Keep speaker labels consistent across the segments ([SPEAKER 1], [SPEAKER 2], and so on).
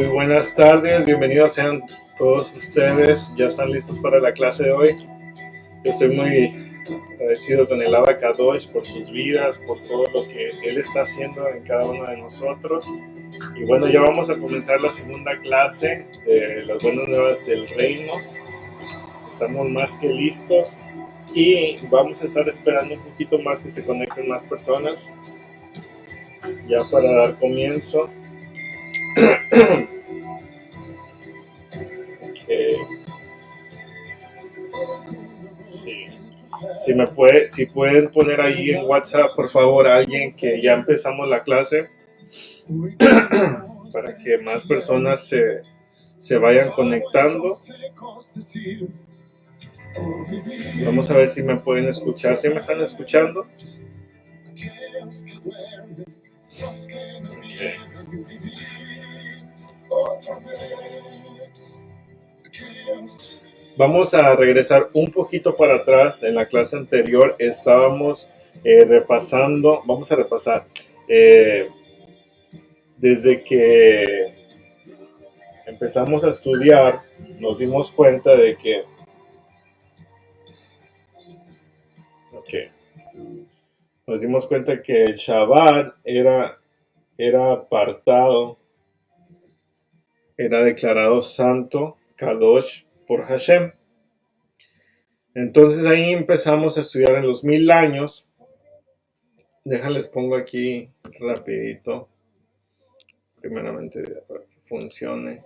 [SPEAKER 1] Muy buenas tardes, bienvenidos sean todos ustedes. Ya están listos para la clase de hoy. Yo estoy muy agradecido con el Abba Kadosh por sus vidas, por todo lo que Él está haciendo en cada uno de nosotros. Y bueno, ya vamos a comenzar la segunda clase de las buenas nuevas del reino. Estamos más que listos y vamos a estar esperando un poquito más que se conecten más personas ya para dar comienzo. Sí. Si pueden poner ahí en WhatsApp, por favor, a alguien que ya empezamos la clase para que más personas se vayan conectando. Vamos a ver si me pueden escuchar. ¿Sí me están escuchando? Okay. Vamos a regresar un poquito para atrás. En la clase anterior estábamos repasando, vamos a repasar, desde que empezamos a estudiar, nos dimos cuenta de que, nos dimos cuenta que el Shabbat era apartado, era declarado santo, Kadosh, por Hashem. Entonces ahí empezamos a estudiar en los 1000 años. Déjales pongo aquí rapidito, primeramente para que funcione.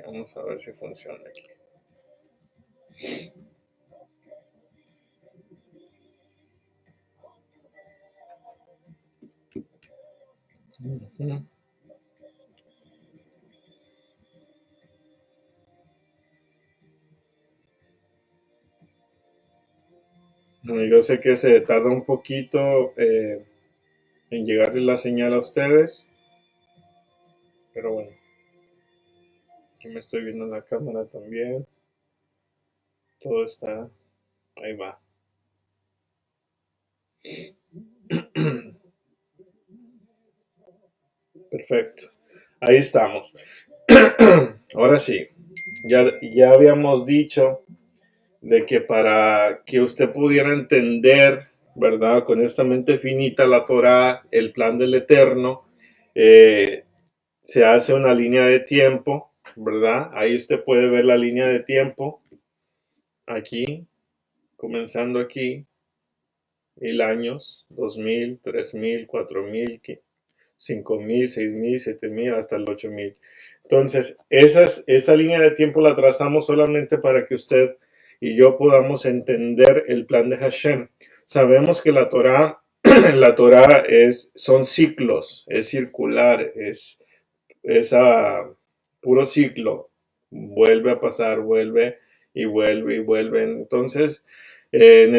[SPEAKER 1] Vamos a ver si funciona aquí. Yo sé que se tarda un poquito en llegarle la señal a ustedes, pero bueno, aquí me estoy viendo en la cámara también. Todo está, ahí va. Perfecto, ahí estamos. Ahora sí, ya habíamos dicho de que para que usted pudiera entender, ¿verdad?, con esta mente finita la Torah, el plan del Eterno, se hace una línea de tiempo, ¿verdad? Ahí usted puede ver la línea de tiempo, aquí, comenzando aquí, 1000 años, 2000, 3000, 4000, 5000, 6000, 7000, hasta el 8000. Entonces, esa línea de tiempo la trazamos solamente para que usted y yo podamos entender el plan de Hashem. Sabemos que la Torah son ciclos, es circular, es a puro ciclo, vuelve a pasar, vuelve y vuelve y vuelve. Entonces, en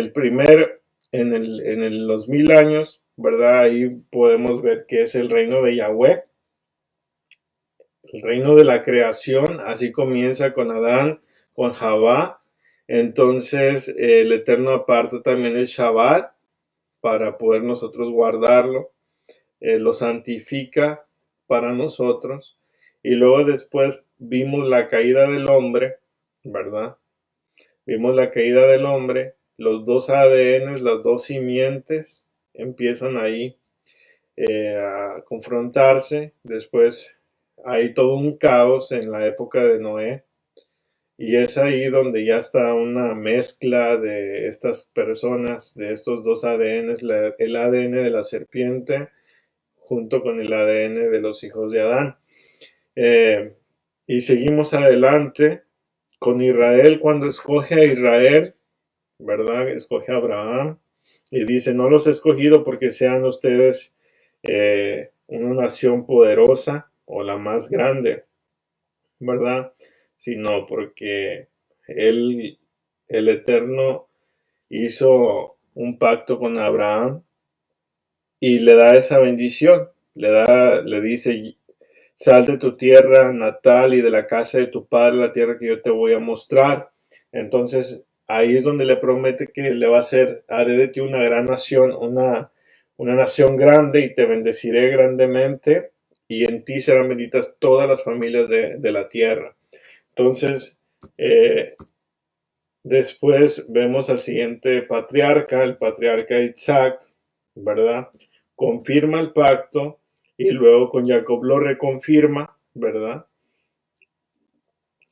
[SPEAKER 1] los 1000 años, ¿verdad? Ahí podemos ver que es el reino de Yahweh, el reino de la creación. Así comienza con Adán, con Javá. Entonces el Eterno aparta también el Shabbat para poder nosotros guardarlo, lo santifica para nosotros, y luego después vimos la caída del hombre, ¿verdad? Vimos la caída del hombre, los dos ADNs, las dos simientes empiezan ahí a confrontarse. Después hay todo un caos en la época de Noé, y es ahí donde ya está una mezcla de estas personas, de estos dos ADNs, el ADN de la serpiente junto con el ADN de los hijos de Adán. Y seguimos adelante con Israel, cuando escoge a Israel, ¿verdad? Escoge a Abraham y dice: no los he escogido porque sean ustedes una nación poderosa o la más grande, ¿verdad? Sino porque el Eterno hizo un pacto con Abraham y le da esa bendición, le dice: sal de tu tierra natal y de la casa de tu padre, la tierra que yo te voy a mostrar. Entonces ahí es donde le promete que le va a hacer: haré de ti una gran nación, una nación grande y te bendeciré grandemente y en ti serán benditas todas las familias de la tierra. Entonces, después vemos al siguiente patriarca, el patriarca Isaac, ¿verdad? Confirma el pacto y luego con Jacob lo reconfirma, ¿verdad?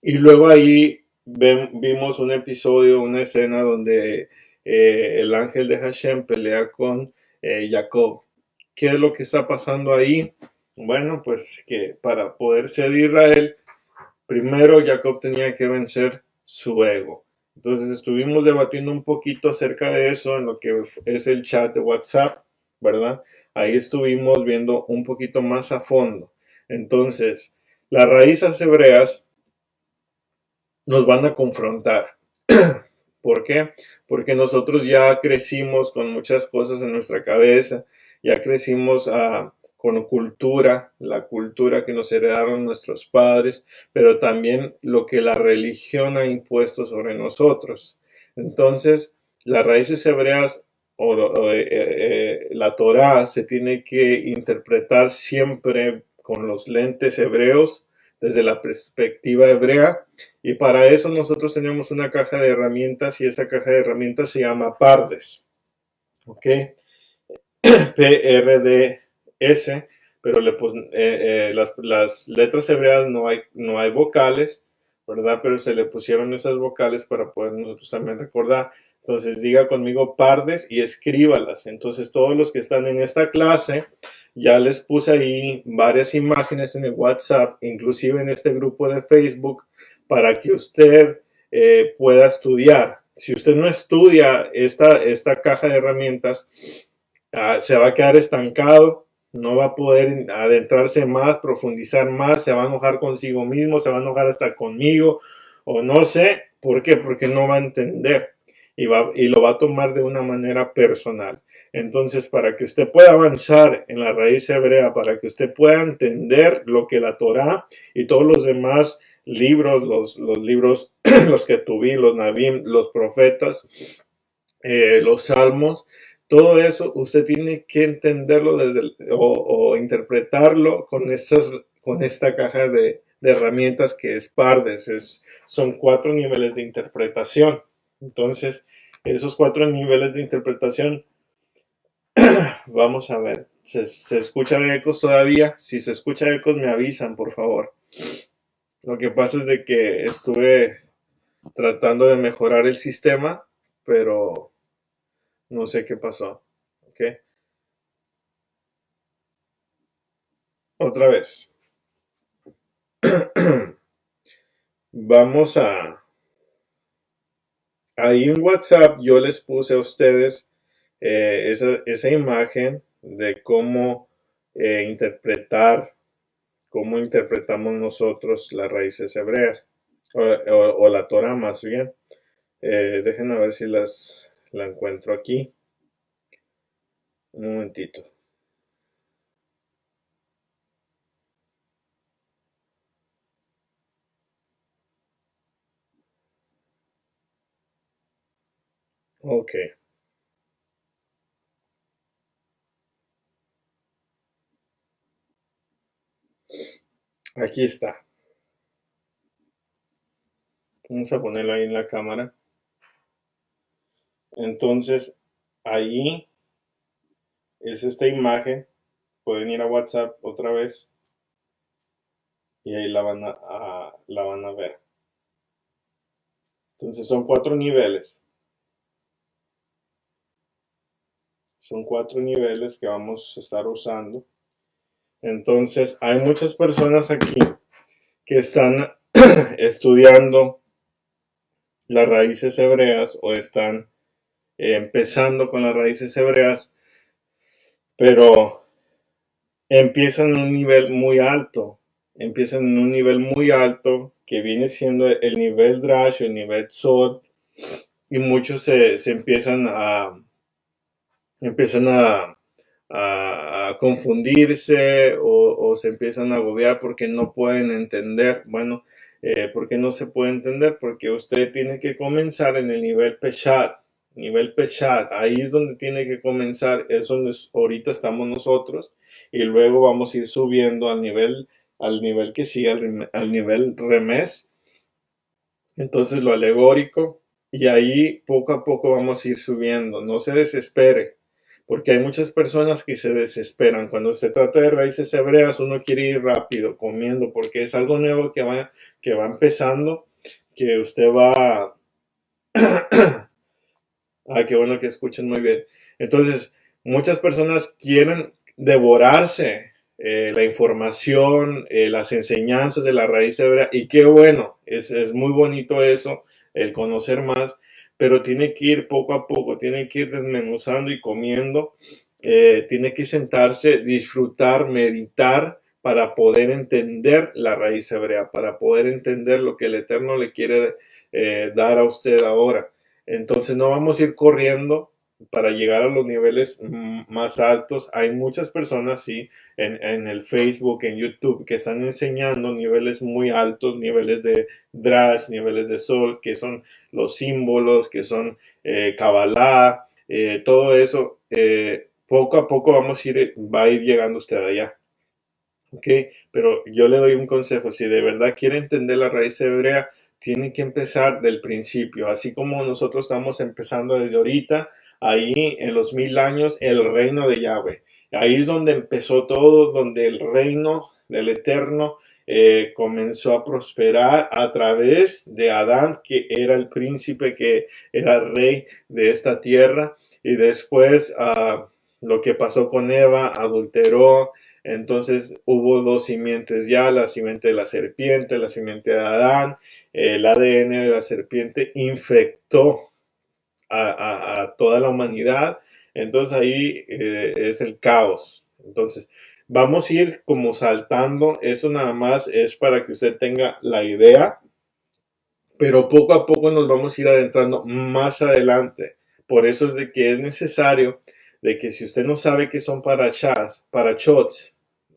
[SPEAKER 1] Y luego ahí vimos un episodio, una escena donde el ángel de Hashem pelea con Jacob. ¿Qué es lo que está pasando ahí? Bueno, pues que para poder ser Israel, primero Jacob tenía que vencer su ego. Entonces estuvimos debatiendo un poquito acerca de eso en lo que es el chat de WhatsApp, ¿verdad? Ahí estuvimos viendo un poquito más a fondo. Entonces, las raíces hebreas nos van a confrontar. ¿Por qué? Porque nosotros ya crecimos con muchas cosas en nuestra cabeza, ya crecimos con cultura, la cultura que nos heredaron nuestros padres, pero también lo que la religión ha impuesto sobre nosotros. Entonces, las raíces hebreas la Torá se tiene que interpretar siempre con los lentes hebreos, desde la perspectiva hebrea, y para eso nosotros tenemos una caja de herramientas y esa caja de herramientas se llama Pardes. ¿Ok? PRDS, pero las letras hebreas no hay vocales, ¿verdad? Pero se le pusieron esas vocales para poder nosotros también recordar. Entonces diga conmigo Pardes y escríbalas. Entonces todos los que están en esta clase, ya les puse ahí varias imágenes en el WhatsApp, inclusive en este grupo de Facebook, para que usted pueda estudiar. Si usted no estudia esta caja de herramientas, se va a quedar estancado, no va a poder adentrarse más, profundizar más, se va a enojar consigo mismo, se va a enojar hasta conmigo, o no sé, ¿por qué? Porque no va a entender y lo va a tomar de una manera personal. Entonces, para que usted pueda avanzar en la raíz hebrea, para que usted pueda entender lo que la Torá y todos los demás libros, los libros, los que tuví, los Nabim, los profetas, los salmos, todo eso usted tiene que entenderlo o interpretarlo con esta caja de herramientas que es Pardes. Son 4 niveles de interpretación. Entonces, esos 4 niveles de interpretación, vamos a ver. ¿Se escucha ecos todavía? Si se escucha ecos, me avisan, por favor. Lo que pasa es de que estuve tratando de mejorar el sistema, pero no sé qué pasó. ¿Ok? Otra vez. Vamos a... Ahí en WhatsApp yo les puse a ustedes esa imagen de cómo interpretamos nosotros las raíces hebreas, o la Torah más bien. Dejen ver si la encuentro aquí. Un momentito. Ok. Aquí está. Vamos a ponerlo ahí en la cámara. Entonces, ahí es esta imagen. Pueden ir a WhatsApp otra vez y ahí la van a ver. Entonces son 4 niveles. Son 4 niveles que vamos a estar usando. Entonces hay muchas personas aquí que están estudiando las raíces hebreas o están empezando con las raíces hebreas, pero empiezan en un nivel muy alto. Empiezan en un nivel muy alto que viene siendo el nivel Drash, el nivel Tzod, y muchos se empiezan a confundirse o se empiezan a agobiar porque no pueden entender. Bueno, ¿por qué no se puede entender? Porque usted tiene que comenzar en el nivel Peshat. nivel Peshat, ahí es donde tiene que comenzar, es donde ahorita estamos nosotros, y luego vamos a ir subiendo al nivel que sigue, al nivel Remes, entonces lo alegórico, y ahí poco a poco vamos a ir subiendo, no se desespere, porque hay muchas personas que se desesperan. Cuando se trata de raíces hebreas, uno quiere ir rápido, comiendo, porque es algo nuevo que va empezando, que usted va... Ah, qué bueno que escuchen muy bien. Entonces, muchas personas quieren devorarse la información, las enseñanzas de la raíz hebrea, y qué bueno, es muy bonito eso, el conocer más, pero tiene que ir poco a poco, tiene que ir desmenuzando y comiendo, tiene que sentarse, disfrutar, meditar para poder entender la raíz hebrea, para poder entender lo que el Eterno le quiere dar a usted ahora. Entonces no vamos a ir corriendo para llegar a los niveles más altos. Hay muchas personas, sí, en el Facebook, en YouTube, que están enseñando niveles muy altos, niveles de Drash, niveles de Sol, que son los símbolos, que son Kabbalah, todo eso. Poco a poco va a ir llegando usted allá. ¿Ok? Pero yo le doy un consejo, si de verdad quiere entender la raíz hebrea, tiene que empezar del principio, así como nosotros estamos empezando desde ahorita, ahí en los 1000 años, el reino de Yahweh. Ahí es donde empezó todo, donde el reino del Eterno comenzó a prosperar a través de Adán, que era el príncipe, que era rey de esta tierra, y después lo que pasó con Eva, adulteró. Entonces hubo dos simientes ya, la simiente de la serpiente, la simiente de Adán, el ADN de la serpiente infectó a toda la humanidad, entonces ahí es el caos. Entonces vamos a ir como saltando, eso nada más es para que usted tenga la idea, pero poco a poco nos vamos a ir adentrando más adelante. Por eso es de que es necesario de que si usted no sabe qué son parachots,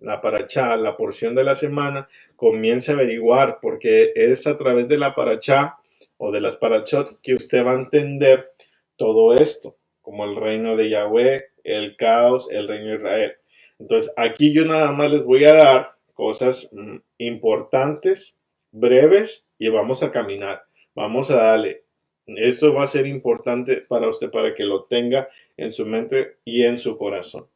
[SPEAKER 1] la parachá, la porción de la semana, comience a averiguar, porque es a través de la parachá o de las parachot que usted va a entender todo esto, como el reino de Yahweh, el caos, el reino de Israel. Entonces aquí yo nada más les voy a dar cosas importantes, breves, y vamos a caminar, vamos a darle. Esto va a ser importante para usted, para que lo tenga en su mente y en su corazón.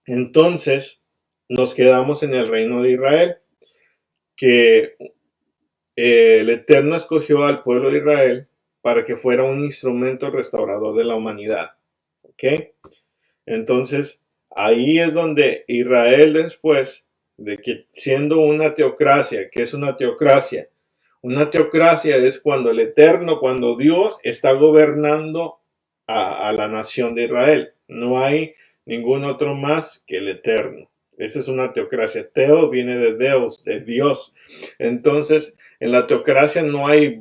[SPEAKER 1] Entonces, nos quedamos en el reino de Israel, que el Eterno escogió al pueblo de Israel para que fuera un instrumento restaurador de la humanidad. ¿Ok? Entonces, ahí es donde Israel, después de que siendo una teocracia, ¿qué es una teocracia? Una teocracia es cuando el Eterno, cuando Dios está gobernando a la nación de Israel. No hay ningún otro más que el Eterno. Esa es una teocracia. Teo viene de Deus, de Dios. Entonces, en la teocracia no hay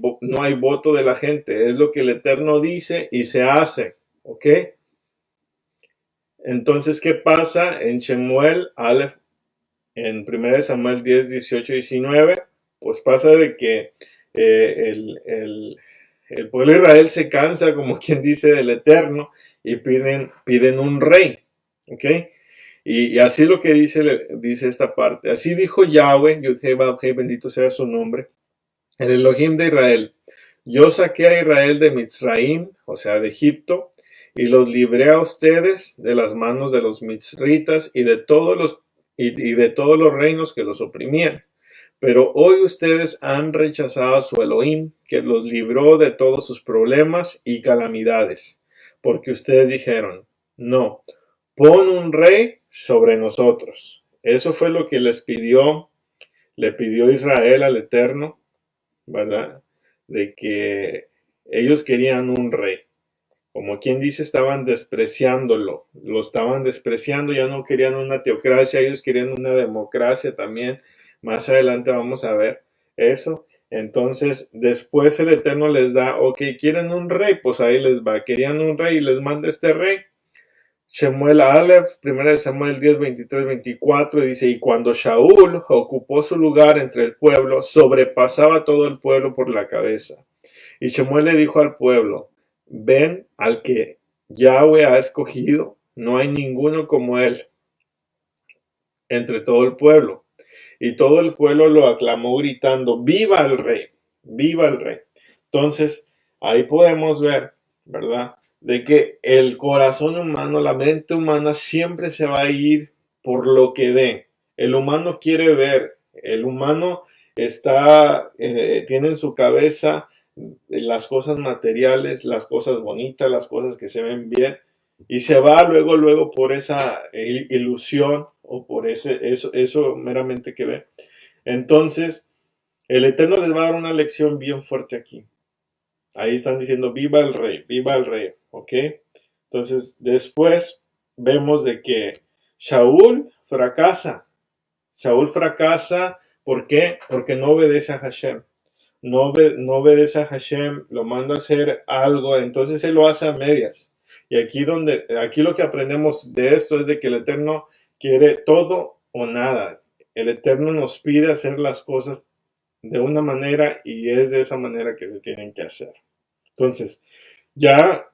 [SPEAKER 1] voto de la gente. Es lo que el Eterno dice y se hace. ¿Ok? Entonces, ¿qué pasa en Shemuel Aleph, en 1 Samuel 10, 18, 19? Pues pasa de que el pueblo de Israel se cansa, como quien dice, del Eterno, y piden un rey. ¿Ok? Y así es lo que dice esta parte. Así dijo Yahweh, Yud-Heh, Vav-Heh, bendito sea su nombre, el Elohim de Israel. Yo saqué a Israel de Mitzraim, o sea, de Egipto, y los libré a ustedes de las manos de los mitzritas y de todos los reinos que los oprimían. Pero hoy ustedes han rechazado a su Elohim, que los libró de todos sus problemas y calamidades, porque ustedes dijeron, no, pon un rey sobre nosotros. Eso fue lo que le pidió Israel al Eterno, ¿verdad? De que ellos querían un rey. Como quien dice, estaban despreciándolo, lo estaban despreciando, ya no querían una teocracia, ellos querían una democracia también. Más adelante vamos a ver eso. Entonces, después el Eterno les da, ok, quieren un rey, pues ahí les va. Querían un rey y les manda este rey. Shemuel Aleph, 1 Samuel 10, 23, 24, dice, y cuando Shaul ocupó su lugar entre el pueblo, sobrepasaba todo el pueblo por la cabeza. Y Shemuel le dijo al pueblo, ven al que Yahweh ha escogido, no hay ninguno como él entre todo el pueblo. Y todo el pueblo lo aclamó gritando, ¡viva el rey! ¡Viva el rey! Entonces, ahí podemos ver, ¿verdad? De que el corazón humano, la mente humana siempre se va a ir por lo que ve. El humano quiere ver, el humano tiene en su cabeza las cosas materiales, las cosas bonitas, las cosas que se ven bien, y se va luego por esa ilusión o por eso meramente que ve. Entonces, el Eterno les va a dar una lección bien fuerte aquí. Ahí están diciendo, viva el rey, ¿ok? Entonces, después vemos de que Shaul fracasa. Shaul fracasa, ¿por qué? Porque no obedece a Hashem. No obedece a Hashem, lo manda a hacer algo, entonces él lo hace a medias. Y aquí lo que aprendemos de esto es de que el Eterno quiere todo o nada. El Eterno nos pide hacer las cosas de una manera y es de esa manera que se tienen que hacer. Entonces, ya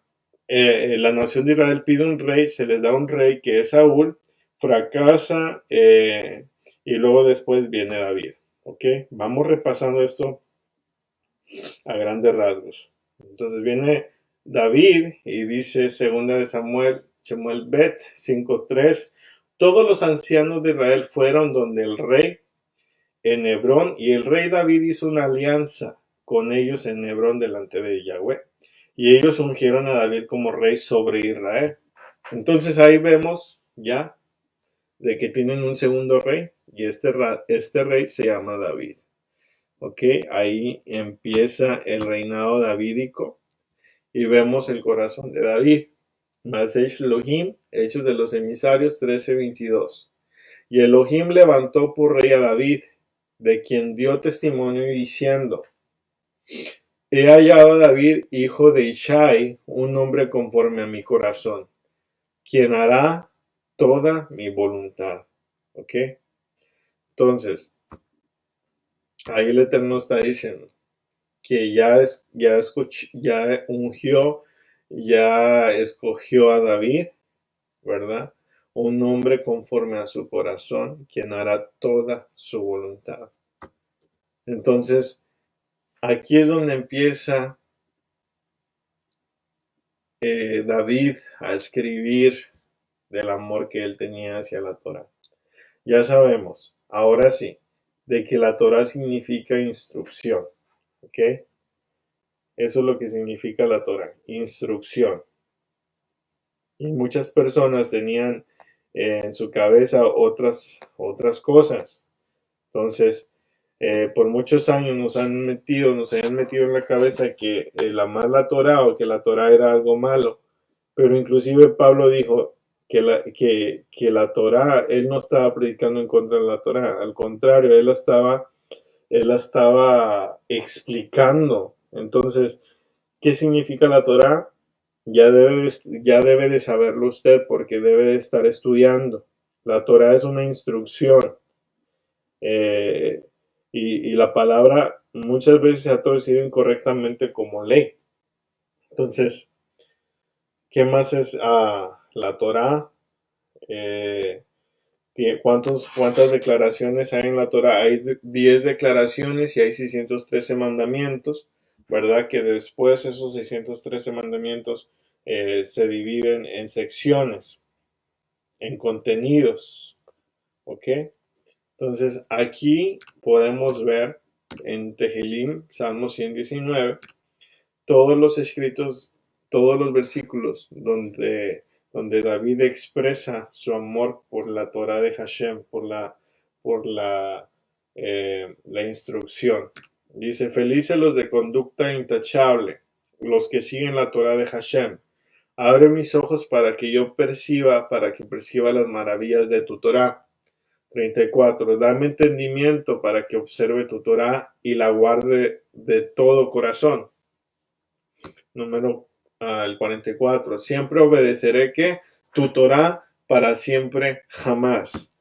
[SPEAKER 1] la nación de Israel pide un rey, se les da un rey que es Saúl, fracasa y luego después viene David. ¿Ok? Vamos repasando esto a grandes rasgos. Entonces viene David y dice segunda de Samuel Bet 5:3, todos los ancianos de Israel fueron donde el rey en Hebrón y el rey David hizo una alianza con ellos en Hebrón delante de Yahweh y ellos ungieron a David como rey sobre Israel. Entonces ahí vemos ya de que tienen un segundo rey y este rey se llama David. Ok, ahí empieza el reinado davídico y vemos el corazón de David. Masesh Elohim, Hechos de los Emisarios 13:22. Y Elohim levantó por rey a David, de quien dio testimonio diciendo, he hallado a David, hijo de Ishai, un hombre conforme a mi corazón, quien hará toda mi voluntad. ¿Ok? Entonces, ahí el Eterno está diciendo que ya ungió, ya escogió a David, ¿verdad? Un hombre conforme a su corazón, quien hará toda su voluntad. Entonces, aquí es donde empieza David a escribir del amor que él tenía hacia la Torah. Ya sabemos, ahora sí, de que la Torah significa instrucción, ¿ok? Eso es lo que significa la Torah, instrucción. Y muchas personas tenían en su cabeza otras cosas. Entonces, por muchos años nos habían metido en la cabeza que el amar la Torah o que la Torah era algo malo. Pero inclusive Pablo dijo que la Torah, él no estaba predicando en contra de la Torah, al contrario, él la estaba explicando. Entonces, ¿qué significa la Torah? Ya debe de saberlo usted porque debe de estar estudiando. La Torah es una instrucción eh, y la palabra muchas veces se ha traducido incorrectamente como ley. Entonces, ¿qué más es la Torah? Eh, ¿Cuántas declaraciones hay en la Torah? Hay 10 declaraciones y hay 613 mandamientos, ¿verdad? Que después esos 613 mandamientos se dividen en secciones, en contenidos, ¿ok? Entonces aquí podemos ver en Tehilim, Salmo 119, todos los escritos, todos los versículos donde David expresa su amor por la Torah de Hashem, por la instrucción. Dice, felices los de conducta intachable, los que siguen la Torah de Hashem. Abre mis ojos para que perciba las maravillas de tu Torah. 34. Dame entendimiento para que observe tu Torah y la guarde de todo corazón. Número el 44. Siempre obedeceré que tu Torah para siempre jamás.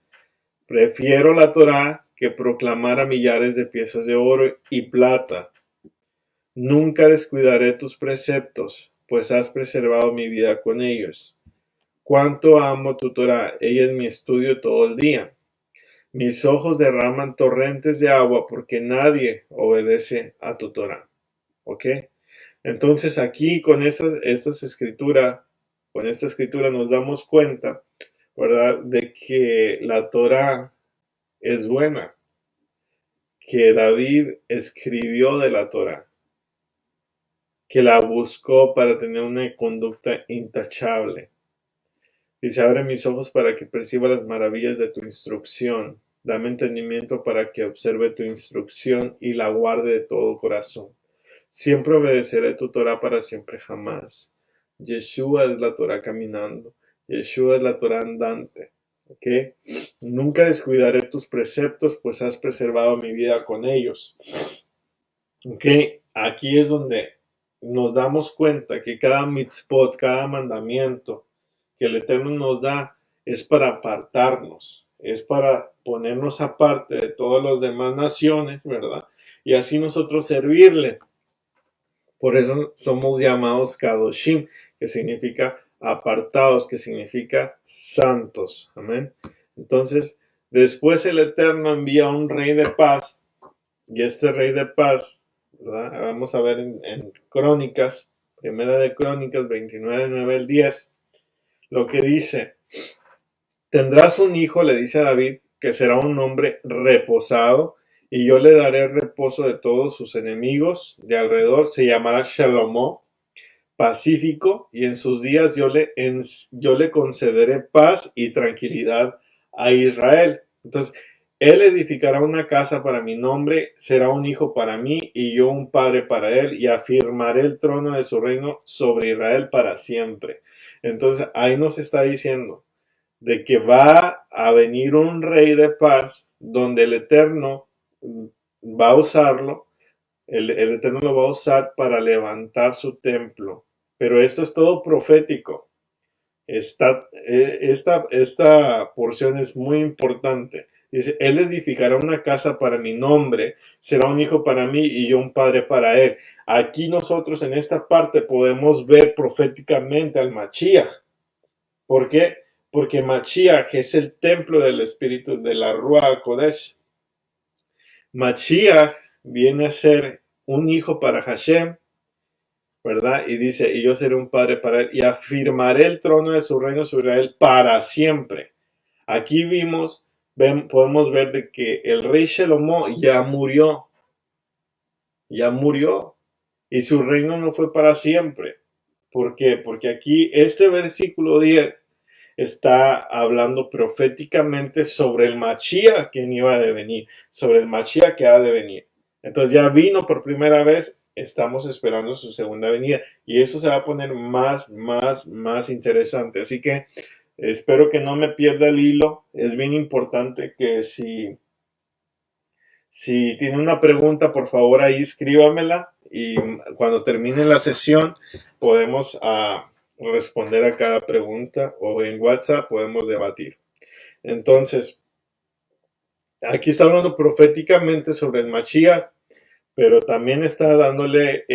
[SPEAKER 1] Prefiero la Torah que proclamar a millares de piezas de oro y plata. Nunca descuidaré tus preceptos. pues has preservado mi vida con ellos. Cuánto amo tu Torah, ella es mi estudio todo el día. Mis ojos derraman torrentes de agua porque nadie obedece a tu Torah. ¿Ok? Entonces aquí con esta escritura nos damos cuenta, ¿verdad?, de que la Torah es buena, que David escribió de la Torah, que la buscó para tener una conducta intachable. Dice, abre mis ojos para que perciba las maravillas de tu instrucción. Dame entendimiento para que observe tu instrucción y la guarde de todo corazón. Siempre obedeceré tu Torah para siempre jamás. Yeshua es la Torah caminando. Yeshua es la Torah andante. ¿Ok? Nunca descuidaré tus preceptos, pues has preservado mi vida con ellos. ¿Ok? Aquí es donde nos damos cuenta que cada mitzvot, cada mandamiento que el Eterno nos da es para apartarnos, es para ponernos aparte de todas las demás naciones, ¿verdad? Y así nosotros servirle. Por eso somos llamados Kadoshim, que significa apartados, que significa santos. Amén. Entonces, después el Eterno envía un rey de paz, y este rey de paz, ¿verdad?, vamos a ver en Crónicas, Primera de Crónicas 29, 9 al 10, lo que dice: tendrás un hijo, le dice a David, que será un hombre reposado, y yo le daré reposo de todos sus enemigos de alrededor. Se llamará Shalomó, pacífico, y en sus días yo le concederé paz y tranquilidad a Israel. Entonces, él edificará una casa para mi nombre, será un hijo para mí y yo un padre para él, y afirmaré el trono de su reino sobre Israel para siempre. Entonces, ahí nos está diciendo de que va a venir un rey de paz donde el Eterno va a usarlo, el Eterno lo va a usar para levantar su templo. Pero esto es todo profético. Esta porción es muy importante. Dice, él edificará una casa para mi nombre, será un hijo para mí y yo un padre para él. Aquí nosotros en esta parte podemos ver proféticamente al Mashiach. ¿Por qué? Porque Mashiach es el templo del espíritu de la Ruach Kodesh. Mashiach viene a ser un hijo para Hashem, ¿verdad? Y dice, y yo seré un padre para él, y afirmaré el trono de su reino sobre Israel para siempre. Aquí podemos ver de que el rey Shalomó ya murió, y su reino no fue para siempre. ¿Por qué? Porque aquí este versículo 10 está hablando proféticamente sobre el Mashiach que iba a venir, sobre el Mashiach que ha de venir. Entonces ya vino por primera vez, estamos esperando su segunda venida, y eso se va a poner más interesante. Así que espero que no me pierda el hilo. Es bien importante que si tiene una pregunta, por favor ahí escríbamela, y cuando termine la sesión podemos responder a cada pregunta, o en WhatsApp podemos debatir. Entonces, aquí está hablando proféticamente sobre el Mashiach, pero también está dándole,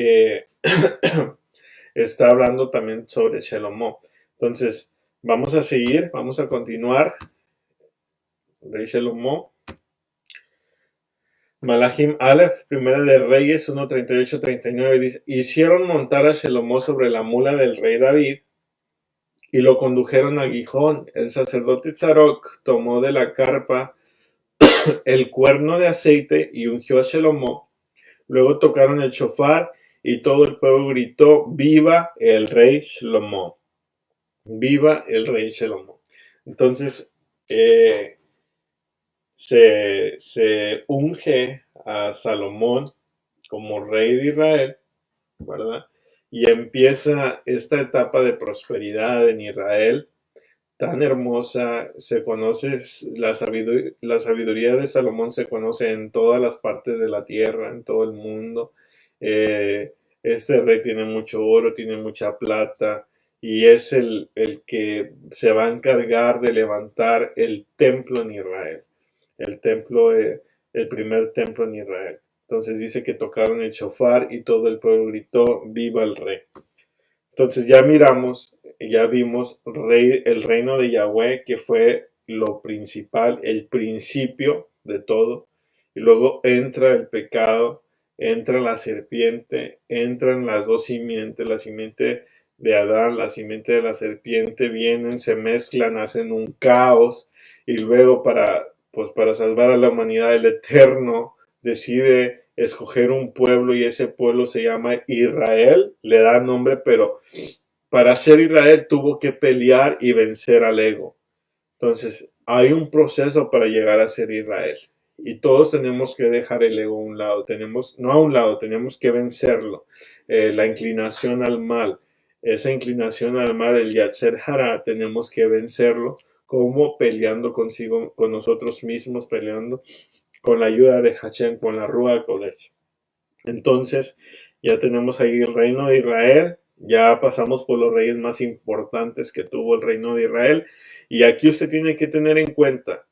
[SPEAKER 1] está hablando también sobre Shalomó. Entonces, vamos a seguir, vamos a continuar. Rey Shalomó. Malachim Aleph, Primera de Reyes 1:38-39 dice: hicieron montar a Shalomó sobre la mula del rey David y lo condujeron a Gijón. El sacerdote Tzarok tomó de la carpa el cuerno de aceite y ungió a Shalomó. Luego tocaron el shofar y todo el pueblo gritó: viva el rey Shalomó, viva el rey Shalomó. Entonces se unge a Salomón como rey de Israel, ¿verdad? Y empieza esta etapa de prosperidad en Israel tan hermosa. Se conoce la sabiduría de Salomón, se conoce en todas las partes de la tierra, en todo el mundo. Este rey tiene mucho oro, tiene mucha plata, y es el que se va a encargar de levantar el templo en Israel, el primer templo en Israel. Entonces dice que tocaron el shofar y todo el pueblo gritó: viva el rey. Entonces ya vimos el reino de Yahweh, que fue lo principal, el principio de todo. Y luego entra el pecado, entra la serpiente, entran las dos simientes, la simiente de Adán, la simiente de la serpiente, vienen, se mezclan, hacen un caos. Y luego para salvar a la humanidad, el Eterno decide escoger un pueblo y ese pueblo se llama Israel, le da nombre, pero para ser Israel tuvo que pelear y vencer al ego. Entonces, hay un proceso para llegar a ser Israel. Y todos tenemos que dejar el ego a un lado. No a un lado, tenemos que vencerlo. La inclinación al mal. Esa inclinación al mal, el Yatzer Hara, tenemos que vencerlo. Como peleando con nosotros mismos, peleando con la ayuda de Hashem, con la Ruach Kodesh. Entonces, ya tenemos ahí el reino de Israel, ya pasamos por los reyes más importantes que tuvo el reino de Israel, y aquí usted tiene que tener en cuenta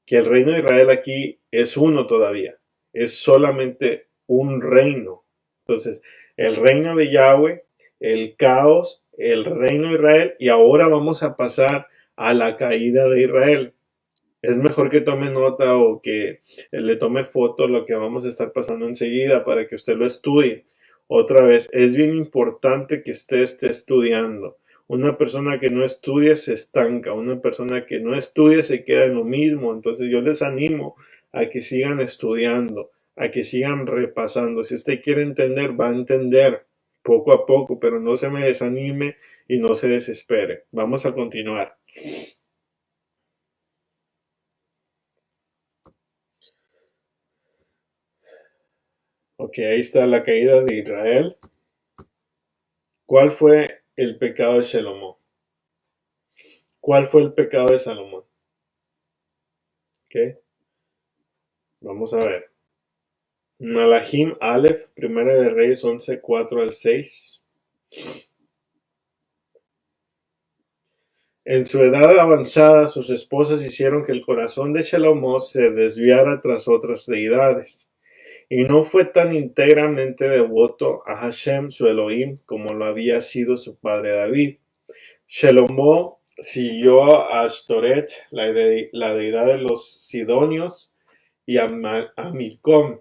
[SPEAKER 1] que el reino de Israel aquí es uno todavía, es solamente un reino. Entonces, el reino de Yahweh, el caos, el reino de Israel, y ahora vamos a pasar a la caída de Israel. Es mejor que tome nota o que le tome foto lo que vamos a estar pasando enseguida para que usted lo estudie. Otra vez, es bien importante que usted esté estudiando. Una persona que no estudie se estanca, una persona que no estudie se queda en lo mismo. Entonces yo les animo a que sigan estudiando, a que sigan repasando. Si usted quiere entender, va a entender poco a poco, pero no se me desanime y no se desespere. Vamos a continuar. Ok, ahí está la caída de Israel. ¿Cuál fue el pecado de Salomón? ¿Cuál fue el pecado de Salomón? Ok, vamos a ver. Malachim Aleph, Primera de Reyes 11, 4 al 6. En su edad avanzada, sus esposas hicieron que el corazón de Salomón se desviara tras otras deidades, y no fue tan íntegramente devoto a Hashem, su Elohim, como lo había sido su padre David. Salomón siguió a Ashtoret, la deidad de los sidonios, y a Milcom,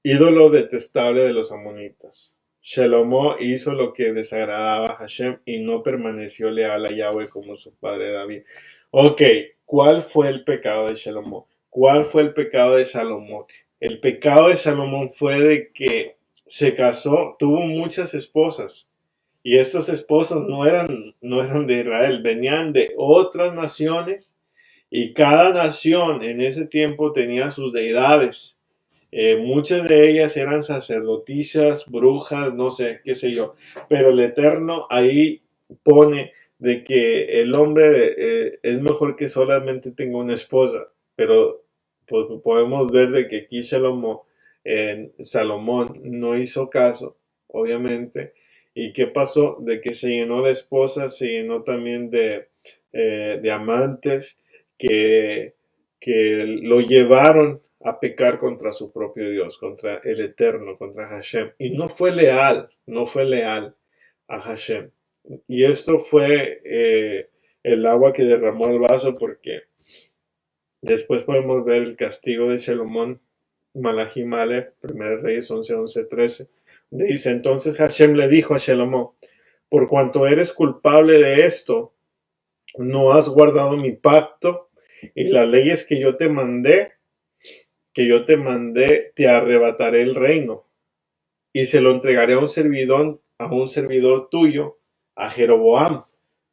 [SPEAKER 1] ídolo detestable de los amonitas. Salomón hizo lo que desagradaba a Hashem y no permaneció leal a Yahweh como su padre David. Ok, ¿cuál fue el pecado de Salomón? ¿Cuál fue el pecado de Salomón? El pecado de Salomón fue de que se casó, tuvo muchas esposas. Y estas esposas no eran de Israel, venían de otras naciones y cada nación en ese tiempo tenía sus deidades. Muchas de ellas eran sacerdotisas, brujas, no sé, qué sé yo. Pero el Eterno ahí pone de que el hombre es mejor que solamente tenga una esposa. Pero pues, podemos ver de que aquí Salomón no hizo caso, obviamente. ¿Y qué pasó? De que se llenó de esposas, se llenó también de amantes que lo llevaron a pecar contra su propio Dios, contra el Eterno, contra Hashem. Y no fue leal a Hashem. Y esto fue el agua que derramó el vaso, porque después podemos ver el castigo de Salomón, Malachim Aleph, 1 Reyes 11, 11, 13. Dice, entonces Hashem le dijo a Salomón, por cuanto eres culpable de esto, no has guardado mi pacto y las leyes que yo te mandé, te arrebataré el reino y se lo entregaré a un servidor tuyo, a Jeroboam.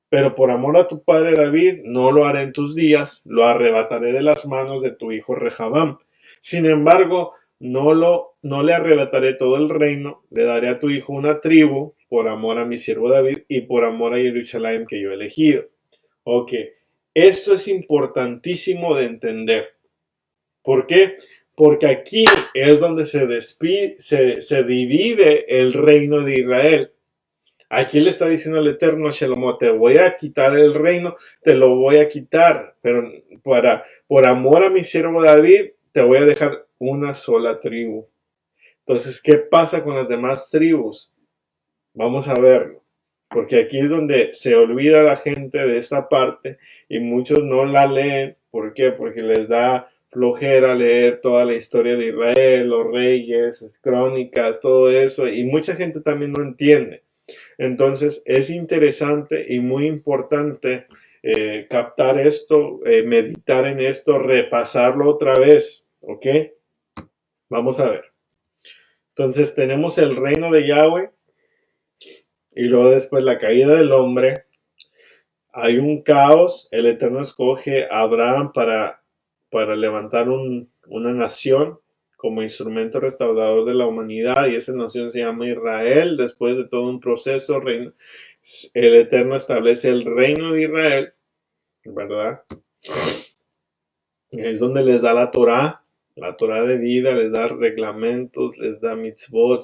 [SPEAKER 1] Pero por amor a tu padre David, no lo haré en tus días, lo arrebataré de las manos de tu hijo Rehabam. Sin embargo, no le arrebataré todo el reino, le daré a tu hijo una tribu, por amor a mi siervo David y por amor a Jerusalén que yo he elegido. Ok, esto es importantísimo de entender. ¿Por qué? Porque aquí es donde se divide el reino de Israel. Aquí le está diciendo el Eterno a Salomón, te voy a quitar el reino, te lo voy a quitar, pero por amor a mi siervo David, te voy a dejar una sola tribu. Entonces, ¿qué pasa con las demás tribus? Vamos a verlo, porque aquí es donde se olvida la gente de esta parte y muchos no la leen. ¿Por qué? Porque les da flojera leer toda la historia de Israel, los reyes, crónicas, todo eso, y mucha gente también no entiende. Entonces es interesante y muy importante captar esto, meditar en esto, repasarlo otra vez, ¿ok? Vamos a ver. Entonces tenemos el reino de Yahweh y luego después la caída del hombre. Hay un caos, el Eterno escoge a Abraham para levantar una nación como instrumento restaurador de la humanidad, y esa nación se llama Israel. Después de todo un proceso, el Eterno establece el reino de Israel, ¿verdad? Es donde les da la Torah de vida, les da reglamentos, les da mitzvot,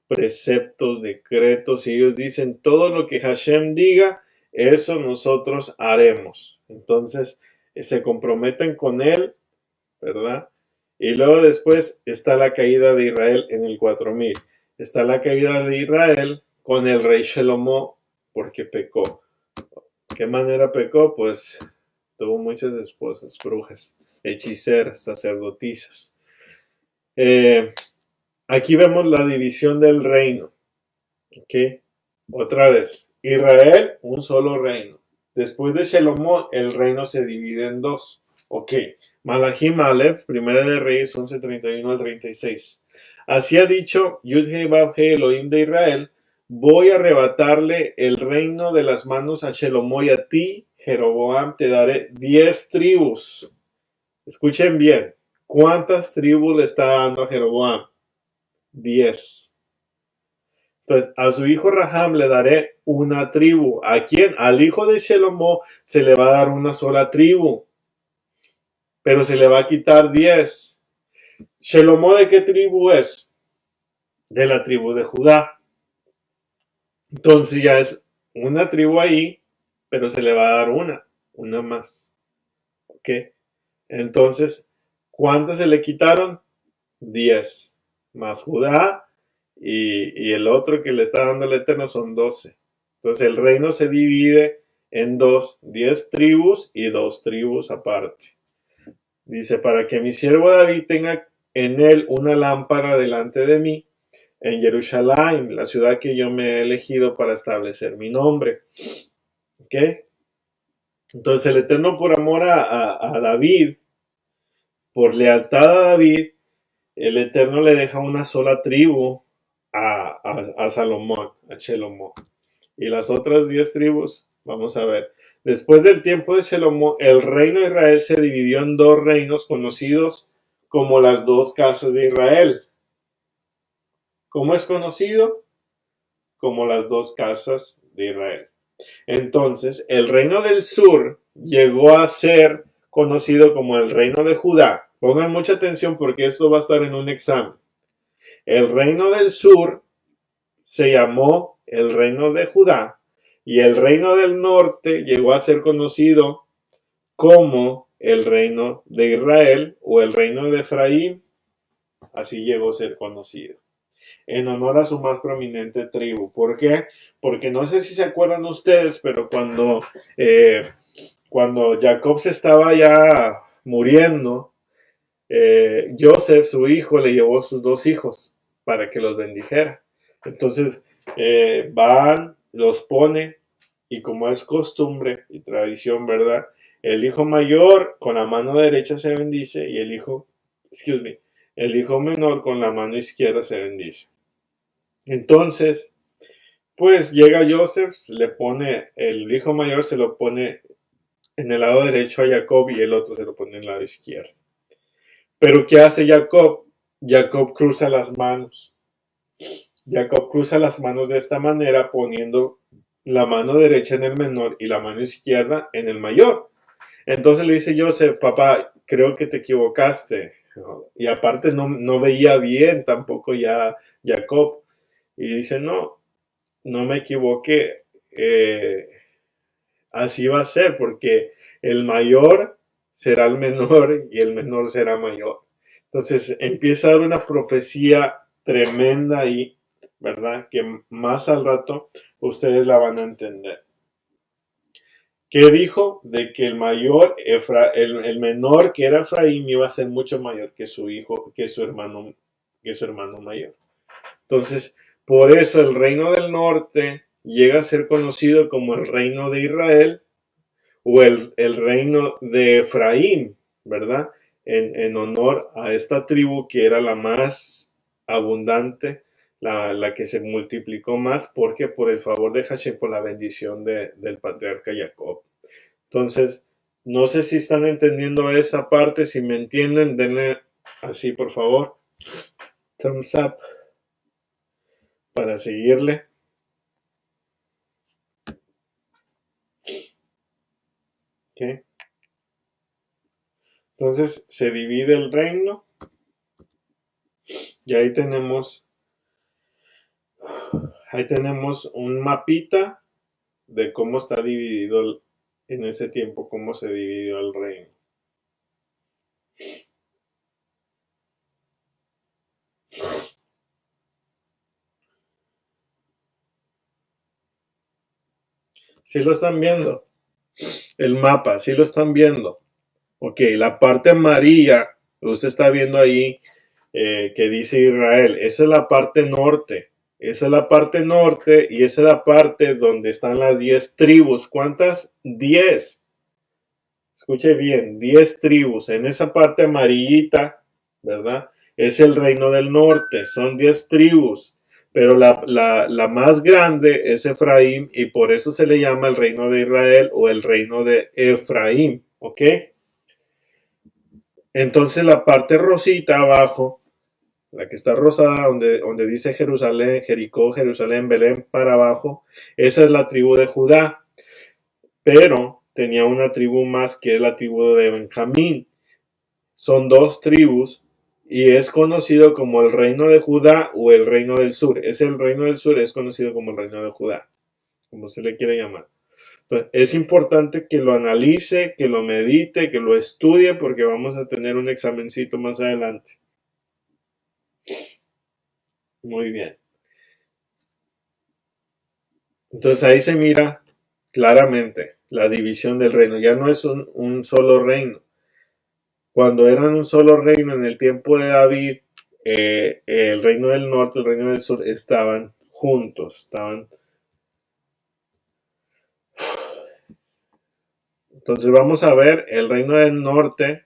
[SPEAKER 1] preceptos, decretos, y ellos dicen todo lo que Hashem diga, eso nosotros haremos. Entonces se comprometen con él, ¿verdad? Y luego después está la caída de Israel en el 4000. Está la caída de Israel con el rey Shelomo porque pecó. ¿Qué manera pecó? Pues tuvo muchas esposas, brujas, hechiceras, sacerdotisas. Aquí vemos la división del reino. ¿Okay? Otra vez, Israel, un solo reino. Después de Shelomo, el reino se divide en dos. Ok, Malachim Aleph, Primera de Reyes 11:31 al 36. Así ha dicho Yud-Hei Vav-Hei Elohim de Israel: voy a arrebatarle el reino de las manos a Shelomo, y a ti, Jeroboam, te daré 10 tribus. Escuchen bien, ¿cuántas tribus le está dando a Jeroboam? 10. Entonces, a su hijo Raham le daré una tribu. ¿A quién? Al hijo de Shelomo se le va a dar una sola tribu, pero se le va a quitar 10. ¿Shelomo de qué tribu es? De la tribu de Judá. Entonces ya es una tribu ahí, pero se le va a dar una más. ¿Ok? Entonces, ¿cuántas se le quitaron? 10. Más Judá. Y el otro que le está dando el Eterno son 12. Entonces el reino se divide en dos, 10 tribus y 2 tribus aparte. Dice, para que mi siervo David tenga en él una lámpara delante de mí, en Jerusalén, la ciudad que yo me he elegido para establecer mi nombre. ¿Ok? Entonces el Eterno, por amor a David, por lealtad a David, el Eterno le deja una sola tribu a Salomón, a Shelomo. Y las otras 10 tribus, vamos a ver. Después del tiempo de Shelomo, el reino de Israel se dividió en 2 reinos conocidos como las 2 casas de Israel. ¿Cómo es conocido? Como las 2 casas de Israel. Entonces, el reino del sur llegó a ser conocido como el reino de Judá. Pongan mucha atención porque esto va a estar en un examen. El reino del sur se llamó el reino de Judá, y el reino del norte llegó a ser conocido como el reino de Israel o el reino de Efraín. Así llegó a ser conocido, en honor a su más prominente tribu. ¿Por qué? Porque no sé si se acuerdan ustedes, pero cuando Jacob se estaba ya muriendo, Joseph, su hijo, le llevó a sus 2 hijos para que los bendijera. Entonces van, los pone, y como es costumbre y tradición, ¿verdad? El hijo mayor con la mano derecha se bendice, y el hijo menor con la mano izquierda se bendice. Entonces, pues llega Joseph, le pone, el hijo mayor se lo pone en el lado derecho a Jacob y el otro se lo pone en el lado izquierdo. Pero ¿qué hace Jacob? Jacob cruza las manos. Jacob cruza las manos de esta manera, poniendo la mano derecha en el menor y la mano izquierda en el mayor. Entonces le dice Joseph: papá, creo que te equivocaste. Y aparte no veía bien tampoco ya Jacob. Y dice: no me equivoqué. Así va a ser, porque el mayor será el menor y el menor será mayor. Entonces empieza a dar una profecía tremenda ahí, ¿verdad? Que más al rato ustedes la van a entender. ¿Qué dijo? De que el mayor, el menor que era Efraín iba a ser mucho mayor que su hijo, que su hermano mayor. Entonces, por eso el reino del norte llega a ser conocido como el reino de Israel o el reino de Efraín, ¿verdad? En honor a esta tribu que era la más abundante, la que se multiplicó más, porque por el favor de Hashem, por la bendición del patriarca Jacob. Entonces, no sé si están entendiendo esa parte. Si me entienden, denle así, por favor, thumbs up para seguirle. ¿Okay? Entonces, se divide el reino y ahí tenemos un mapita de cómo está dividido en ese tiempo, cómo se dividió el reino. ¿Sí lo están viendo? El mapa, ¿sí lo están viendo? Ok, la parte amarilla, usted está viendo ahí que dice Israel, esa es la parte norte. Esa es la parte norte y esa es la parte donde están las 10 tribus. ¿Cuántas? 10. Escuche bien, 10 tribus. En esa parte amarillita, ¿verdad? Es el reino del norte. Son 10 tribus. Pero la más grande es Efraín y por eso se le llama el reino de Israel o el reino de Efraín. ¿Ok? Entonces la parte rosita abajo, la que está rosada, donde dice Jerusalén, Jericó, Jerusalén, Belén, para abajo, esa es la tribu de Judá. Pero tenía una tribu más que es la tribu de Benjamín. Son 2 tribus y es conocido como el reino de Judá o el reino del sur. El reino del sur es conocido como el reino de Judá, como se le quiere llamar. Entonces, es importante que lo analice, que lo medite, que lo estudie, porque vamos a tener un examencito más adelante. Muy bien. Entonces ahí se mira claramente la división del reino. Ya no es un solo reino. Cuando eran un solo reino en el tiempo de David, el reino del norte, el reino del sur estaban juntos. Entonces vamos a ver, el reino del norte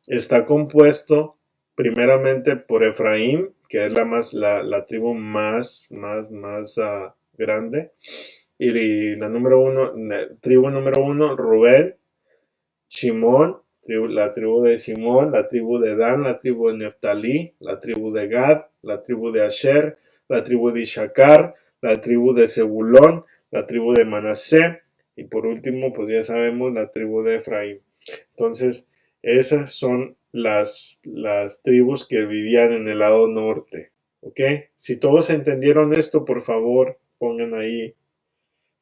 [SPEAKER 1] está compuesto primeramente por Efraín, que es la tribu más grande. Y la tribu número uno, Rubén, Shimón, la tribu de Shimón, la tribu de Dan, la tribu de Neftalí, la tribu de Gad, la tribu de Asher, la tribu de Ishacar, la tribu de Zebulón, la tribu de Manasé y por último, pues ya sabemos, la tribu de Efraín. Entonces, esas son las tribus que vivían en el lado norte. ¿Ok? Si todos entendieron esto, por favor, pongan ahí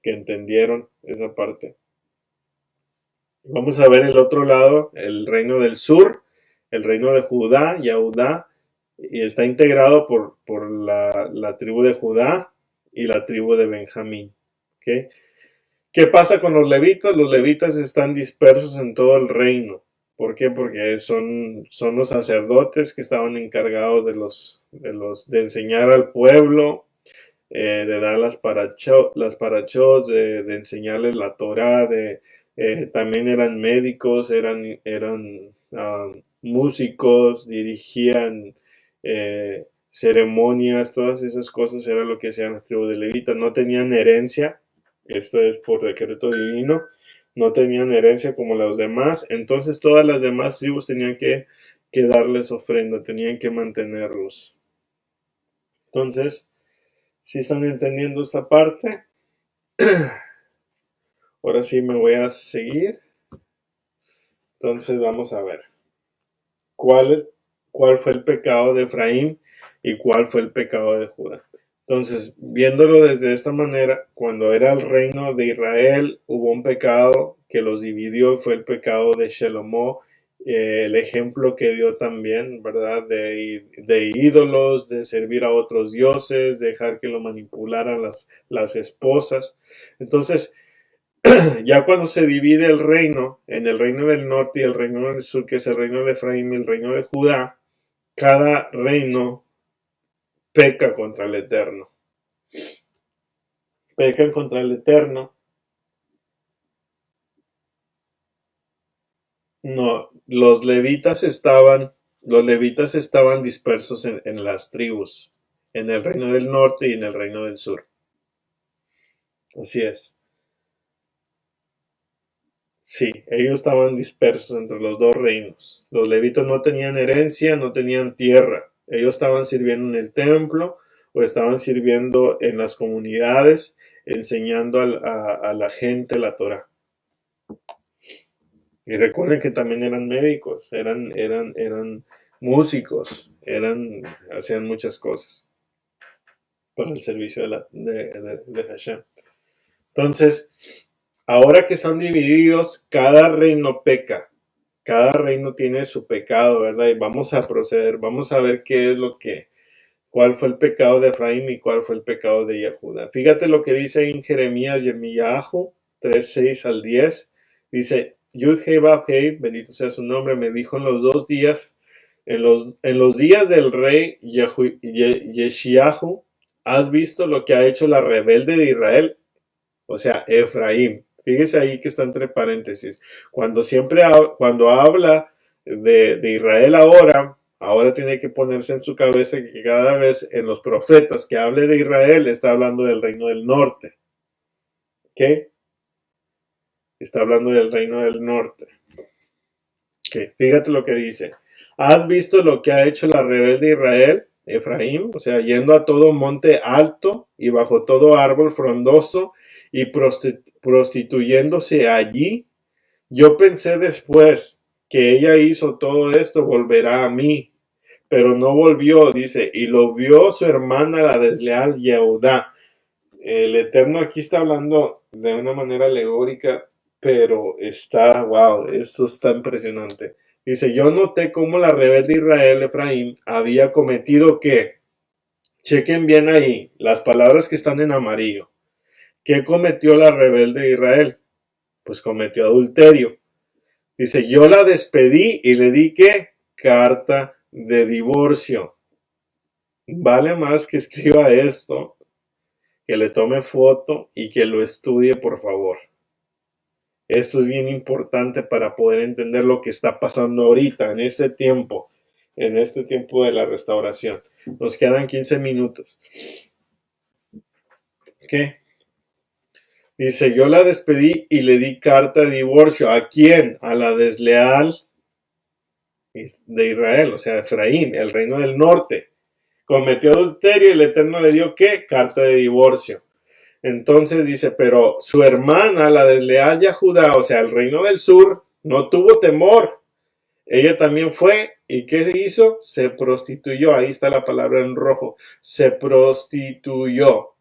[SPEAKER 1] que entendieron esa parte. Vamos a ver el otro lado, el reino del sur, el reino de Judá, Yahudá, y está integrado por la tribu de Judá y la tribu de Benjamín. ¿Okay? ¿Qué pasa con los levitas? Los levitas están dispersos en todo el reino. ¿Por qué? Porque son los sacerdotes que estaban encargados de enseñar al pueblo, de dar las parachot, de enseñarles la Torah, también eran médicos, eran músicos, dirigían ceremonias, todas esas cosas era lo que hacían las tribus de levitas. No tenían herencia, esto es por decreto divino, no tenían herencia como los demás, entonces todas las demás tribus tenían que darles ofrenda, tenían que mantenerlos. Entonces, ¿sí están entendiendo esta parte? Ahora sí me voy a seguir. Entonces vamos a ver. ¿Cuál fue el pecado de Efraín y cuál fue el pecado de Judá? Entonces, viéndolo desde esta manera, cuando era el reino de Israel, hubo un pecado que los dividió, fue el pecado de Shelomó el ejemplo que dio también, ¿verdad? De ídolos, de servir a otros dioses, dejar que lo manipularan las esposas. Entonces, ya cuando se divide el reino en el reino del norte y el reino del sur, que es el reino de Efraín y el reino de Judá, cada reino peca contra el Eterno. Pecan contra el Eterno. No, los levitas estaban dispersos en las tribus, en el reino del norte y en el reino del sur. Así es. Sí, ellos estaban dispersos entre los dos reinos. Los levitas no tenían herencia, no tenían tierra. Ellos estaban sirviendo en el templo o estaban sirviendo en las comunidades, enseñando a la gente la Torah. Y recuerden que también eran médicos, eran músicos, hacían muchas cosas para el servicio de Hashem. Entonces, ahora que están divididos, cada reino peca. Cada reino tiene su pecado, ¿verdad? Y vamos a proceder, vamos a ver cuál fue el pecado de Efraín y cuál fue el pecado de Yehuda. Fíjate lo que dice en Jeremías Yirmiyahu 3:6 al 10. Dice, Yud-Hei Vav-Hei, bendito sea su nombre, me dijo en los días del rey Yeshiyahu, ¿has visto lo que ha hecho la rebelde de Israel? O sea, Efraín. Fíjese ahí que está entre paréntesis. Cuando habla de Israel ahora tiene que ponerse en su cabeza que cada vez en los profetas que hable de Israel está hablando del reino del norte. ¿Qué? Está hablando del reino del norte. ¿Qué? Fíjate lo que dice. ¿Has visto lo que ha hecho la rebelde de Israel, Efraín? O sea, yendo a todo monte alto y bajo todo árbol frondoso y prostituyéndose allí. Yo pensé después que ella hizo todo esto, volverá a mí, pero no volvió, dice, y lo vio su hermana la desleal Yehudá. El Eterno aquí está hablando de una manera alegórica, pero wow, esto está impresionante. Dice, yo noté cómo la rebelde Israel, Efraín, había cometido ¿qué? Chequen bien ahí, las palabras que están en amarillo. ¿Qué cometió la rebelde Israel? Pues cometió adulterio. Dice, yo la despedí y le di ¿qué? Carta de divorcio. Vale más que escriba esto, que le tome foto y que lo estudie, por favor. Esto es bien importante para poder entender lo que está pasando ahorita, en este tiempo de la restauración. Nos quedan 15 minutos. ¿Qué? Dice, yo la despedí y le di carta de divorcio. ¿A quién? A la desleal de Israel, o sea, Efraín, el reino del norte. Cometió adulterio y el Eterno le dio ¿qué? Carta de divorcio. Entonces dice, pero su hermana, la desleal Yehudá, o sea, el reino del sur, no tuvo temor. Ella también fue, ¿y qué hizo? Se prostituyó. Ahí está la palabra en rojo. Se prostituyó.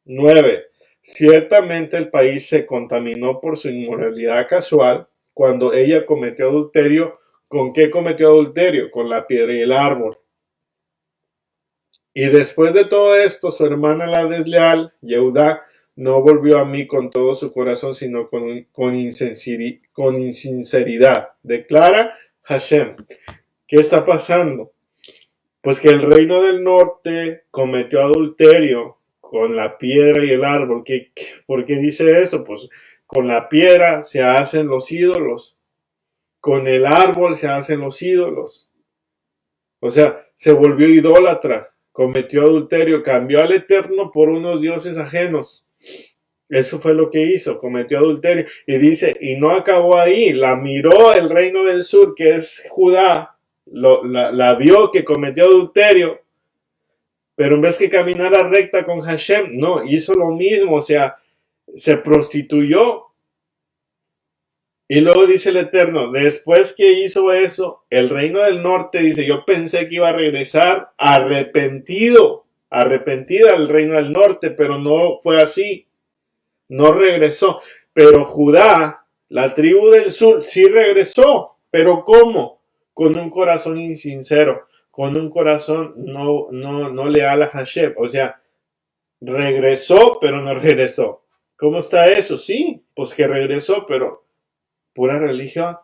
[SPEAKER 1] 9. Ciertamente el país se contaminó por su inmoralidad casual cuando ella cometió adulterio. ¿Con qué cometió adulterio? Con la piedra y el árbol. Y después de todo esto, su hermana la desleal, Yehudá, no volvió a mí con todo su corazón, sino con insinceridad. Declara Hashem. ¿Qué está pasando? Pues que el reino del norte cometió adulterio con la piedra y el árbol. ¿Por qué dice eso? Pues con la piedra se hacen los ídolos. Con el árbol se hacen los ídolos. O sea, se volvió idólatra. Cometió adulterio, cambió al Eterno por unos dioses ajenos. Eso fue lo que hizo, cometió adulterio. Y dice, y no acabó ahí, la miró el reino del sur, que es Judá, la vio que cometió adulterio, pero en vez que caminara recta con Hashem, no, hizo lo mismo, o sea, se prostituyó. Y luego dice el Eterno, después que hizo eso, el reino del norte dice, yo pensé que iba a regresar arrepentida al reino del norte, pero no fue así, no regresó. Pero Judá, la tribu del sur, sí regresó, ¿Pero cómo? Con un corazón insincero, con un corazón no leal a Hashem. O sea, regresó, pero no regresó. ¿Cómo está eso? Sí, pues que regresó, pero pura religión.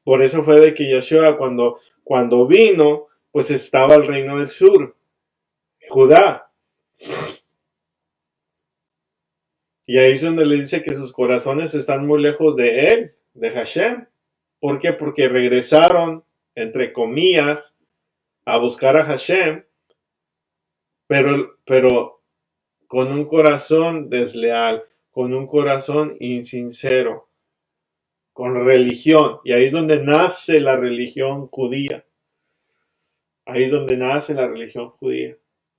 [SPEAKER 1] Por eso fue de que Yeshua cuando vino, pues estaba el reino del sur, Judá. Y ahí es donde le dice que sus corazones están muy lejos de él, de Hashem. ¿Por qué? Porque regresaron, entre comillas, a buscar a Hashem, pero con un corazón desleal, con un corazón insincero, con religión. Y ahí es donde nace la religión judía. Ahí es donde nace la religión judía.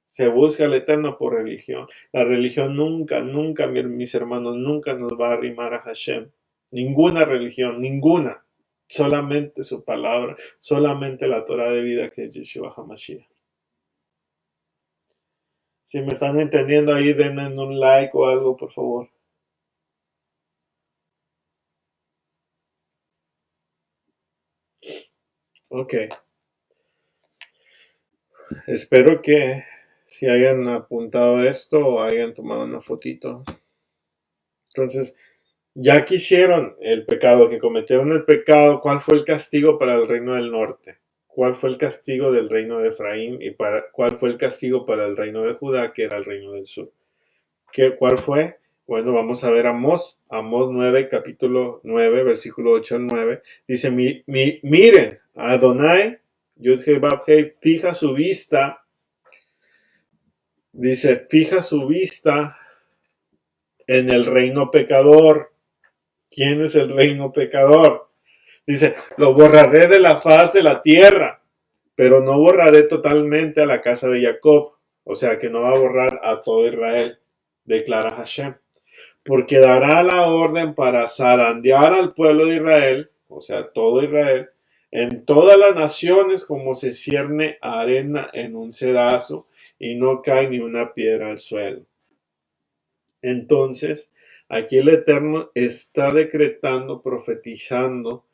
[SPEAKER 1] Se busca al Eterno por religión. La religión nunca, mis hermanos, nunca nos va a arrimar a Hashem. Ninguna religión, ninguna. Solamente su palabra, solamente la Torah de vida que es Yeshua HaMashiach. Si me están entendiendo ahí, denme un like o algo, por favor. Ok. Espero que si hayan apuntado esto o hayan tomado una fotito. Entonces, ya que hicieron el pecado, que cometieron el pecado, ¿cuál fue el castigo para el reino del norte? ¿Cuál fue el castigo del reino de Efraín? ¿Y cuál fue el castigo para el reino de Judá, que era el reino del sur? ¿Cuál fue? Bueno, vamos a ver Amós 9, capítulo 9, versículo 8 al 9. Dice, miren, Adonai, Yud-Heh-Vav-Heh, fija su vista, dice, fija su vista en el reino pecador. ¿Quién es el reino pecador? Dice, lo borraré de la faz de la tierra, pero no borraré totalmente a la casa de Jacob. O sea, que no va a borrar a todo Israel, declara Hashem. Porque dará la orden para zarandear al pueblo de Israel, o sea, todo Israel, en todas las naciones como se cierne arena en un cedazo y no cae ni una piedra al suelo. Entonces, aquí el Eterno está decretando, profetizando,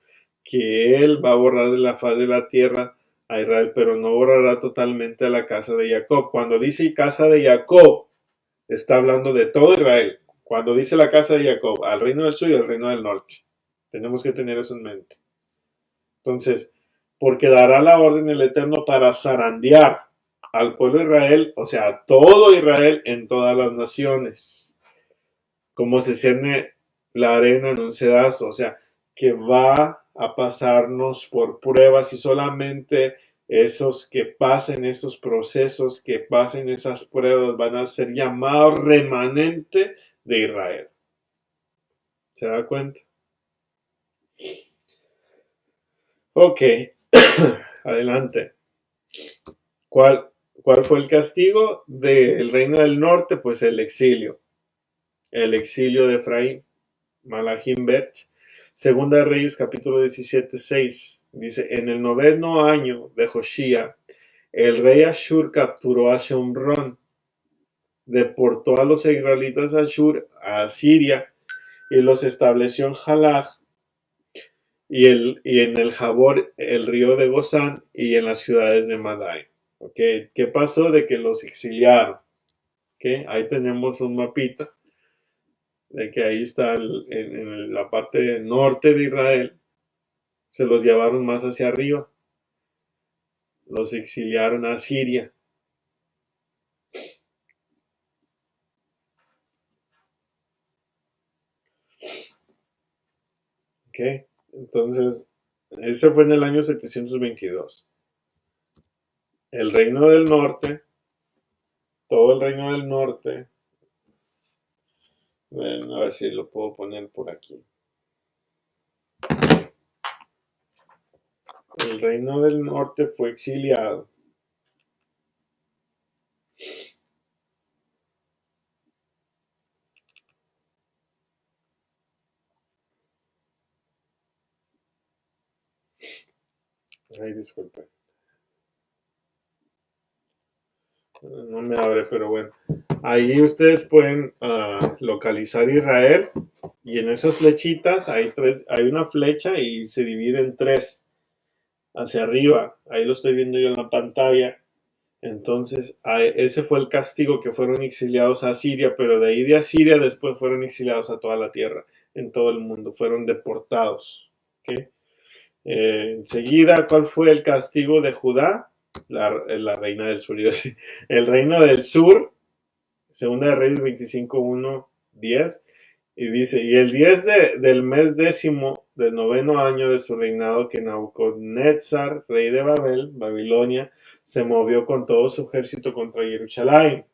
[SPEAKER 1] que Él va a borrar de la faz de la tierra a Israel, pero no borrará totalmente a la casa de Jacob. Cuando dice casa de Jacob, está hablando de todo Israel. Cuando dice la casa de Jacob, al reino del sur y al reino del norte. Tenemos que tener eso en mente. Entonces, porque dará la orden el Eterno para zarandear al pueblo de Israel, o sea, a todo Israel en todas las naciones. Como se cierne la arena en un cedazo, o sea, que va a pasarnos por pruebas y solamente esos que pasen esos procesos, que pasen esas pruebas, van a ser llamados remanente de Israel. ¿Se da cuenta? Ok, adelante. ¿Cuál fue el castigo del reino del norte? Pues el exilio de Efraín. Malachim Bet, Segunda de Reyes, capítulo 17, 6. Dice, en el 9º año de Joshía, el rey Ashur capturó a Shomrón, deportó a los israelitas a Ashur, a Siria, y los estableció en Jalaj, y en el Jabor, el río de Gozán, y en las ciudades de Madai. Okay. ¿Qué pasó? De que los exiliaron. Okay. Ahí tenemos un mapita de que ahí está en la parte norte de Israel. Se los llevaron más hacia arriba, los exiliaron a Siria. ¿Okay? Entonces, ese fue en el año 722. El reino del norte, todo el reino del norte, bueno, a ver si lo puedo poner por aquí. El reino del norte fue exiliado. Ay, disculpe. No me abre, pero bueno. Ahí ustedes pueden localizar Israel y en esas flechitas hay una flecha y se divide en tres hacia arriba. Ahí lo estoy viendo yo en la pantalla. Entonces, ese fue el castigo que fueron exiliados a Siria, pero de ahí de Asiria después fueron exiliados a toda la tierra, en todo el mundo, fueron deportados. ¿Ok? Enseguida, ¿cuál fue el castigo de Judá? La reina del sur, el reino del sur, segunda de Reyes 25:1-10, y dice, y el 10 del mes décimo del noveno año de su reinado, que Nabucodonosor, rey de Babilonia, se movió con todo su ejército contra Jerusalén.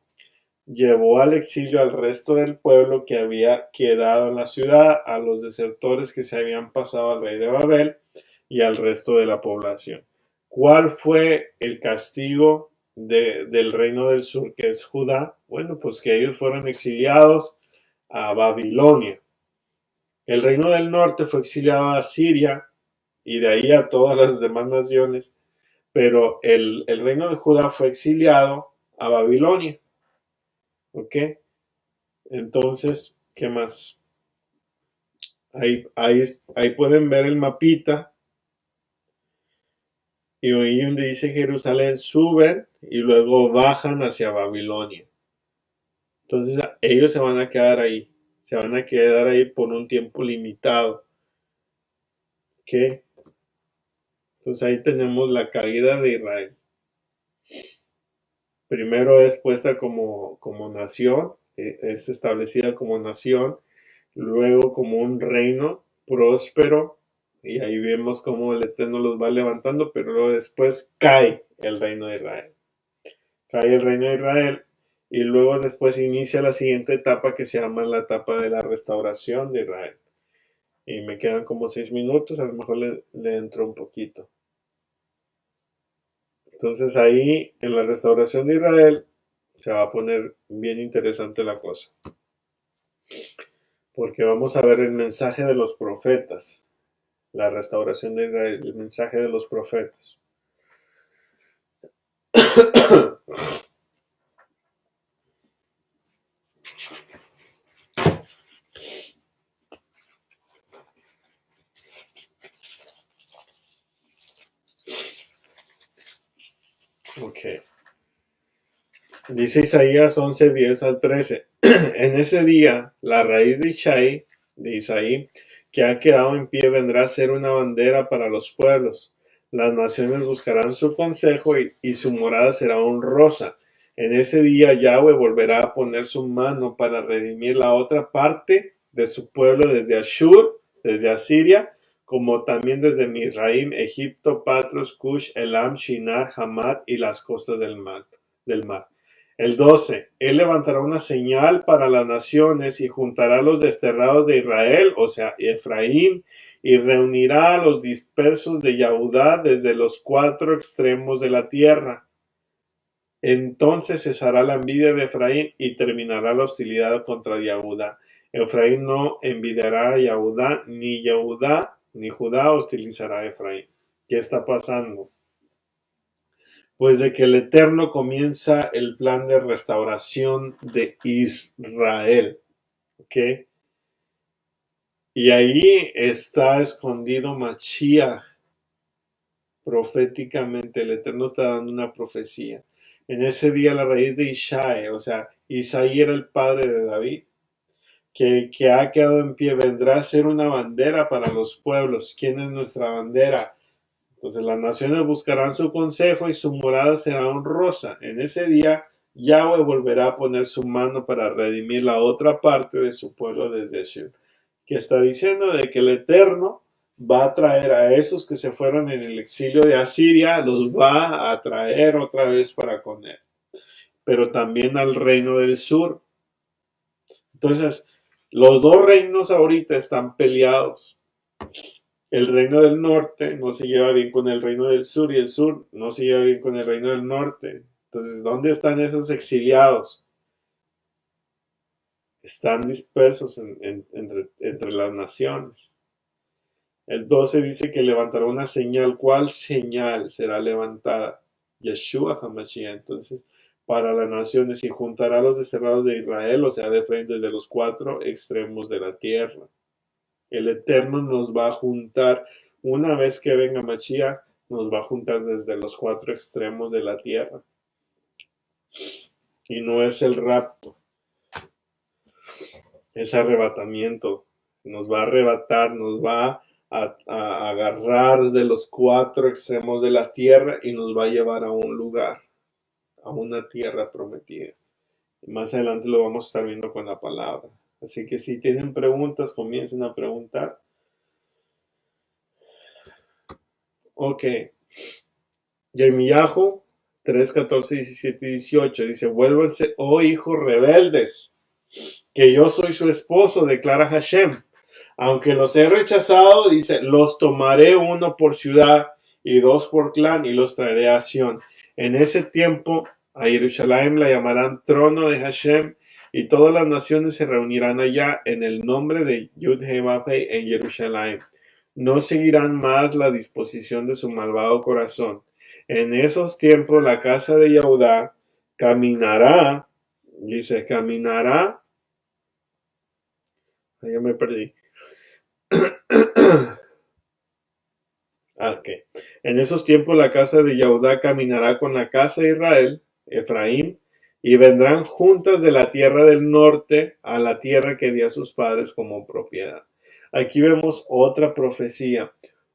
[SPEAKER 1] Llevó al exilio al resto del pueblo que había quedado en la ciudad, a los desertores que se habían pasado al rey de Babel y al resto de la población. ¿Cuál fue el castigo del reino del sur, que es Judá? Bueno, pues que ellos fueron exiliados a Babilonia. El reino del norte fue exiliado a Siria y de ahí a todas las demás naciones, pero el reino de Judá fue exiliado a Babilonia. ¿Ok? Entonces, ¿qué más? Ahí pueden ver el mapita y ahí donde dice Jerusalén suben y luego bajan hacia Babilonia. Entonces ellos se van a quedar ahí por un tiempo limitado. ¿Ok? Entonces ahí tenemos la caída de Israel. Primero es puesta como nación, es establecida como nación, luego como un reino próspero, y ahí vemos cómo el Eterno los va levantando, pero luego después cae el reino de Israel. Cae el reino de Israel y luego después inicia la siguiente etapa que se llama la etapa de la restauración de Israel. Y me quedan como 6 minutos, a lo mejor le entro un poquito. Entonces ahí en la restauración de Israel se va a poner bien interesante la cosa. Porque vamos a ver el mensaje de los profetas. La restauración de Israel, el mensaje de los profetas. Ok. Dice Isaías 11:10-13. En ese día, la raíz de Isaí, que ha quedado en pie, vendrá a ser una bandera para los pueblos. Las naciones buscarán su consejo y su morada será honrosa. En ese día Yahweh volverá a poner su mano para redimir la otra parte de su pueblo desde Ashur, desde Asiria, como también desde Misraim, Egipto, Patros, Cush, Elam, Shinar, Hamad y las costas del mar. El 12. Él levantará una señal para las naciones y juntará a los desterrados de Israel, o sea, Efraín, y reunirá a los dispersos de Yahudá desde los 4 extremos de la tierra. Entonces cesará la envidia de Efraín y terminará la hostilidad contra Yahudá. Efraín no envidiará a Yahudá, ni Judá hostilizará a Efraín. ¿Qué está pasando? Pues de que el Eterno comienza el plan de restauración de Israel. ¿Ok? Y ahí está escondido Mashiach. Proféticamente, el Eterno está dando una profecía. En ese día la raíz de Isaí, o sea, Isaí era el padre de David, que ha quedado en pie, vendrá a ser una bandera para los pueblos. ¿Quién es nuestra bandera? Entonces las naciones buscarán su consejo y su morada será honrosa. En ese día Yahweh volverá a poner su mano para redimir la otra parte de su pueblo desde Ashur. Que está diciendo de que el Eterno va a traer a esos que se fueron en el exilio de Asiria, los va a traer otra vez para con él. Pero también al reino del sur. Entonces, los dos reinos ahorita están peleados. El reino del norte no se lleva bien con el reino del sur y el sur no se lleva bien con el reino del norte. Entonces, ¿dónde están esos exiliados? Están dispersos entre las naciones. El 12 dice que levantará una señal. ¿Cuál señal será levantada? Yeshua HaMashiach. Entonces, para las naciones y juntará a los desterrados de Israel, o sea, de frente desde los cuatro extremos de la tierra. El Eterno nos va a juntar, una vez que venga Mashiach, nos va a juntar desde los cuatro extremos de la tierra. Y no es el rapto, es arrebatamiento. Nos va a arrebatar, nos va a agarrar de los cuatro extremos de la tierra y nos va a llevar a un lugar, a una tierra prometida. Y más adelante lo vamos a estar viendo con la palabra. Así que si tienen preguntas, comiencen a preguntar. Ok. Yirmiyahu 3, 14, 17 y 18 dice: vuélvanse, oh hijos rebeldes, que yo soy su esposo, declara Hashem. Aunque los he rechazado, dice, los tomaré uno por ciudad y dos por clan y los traeré a Sión. En ese tiempo a Jerusalén la llamarán trono de Hashem y todas las naciones se reunirán allá en el nombre de Yud-Heh-Vah-Heh en Jerusalén. No seguirán más la disposición de su malvado corazón. En esos tiempos la casa de Yehudá caminará, dice, caminará, ya me perdí. Okay. En esos tiempos la casa de Yehudá caminará con la casa de Israel, Efraín, y vendrán juntas de la tierra del norte a la tierra que dio a sus padres como propiedad. Aquí vemos otra profecía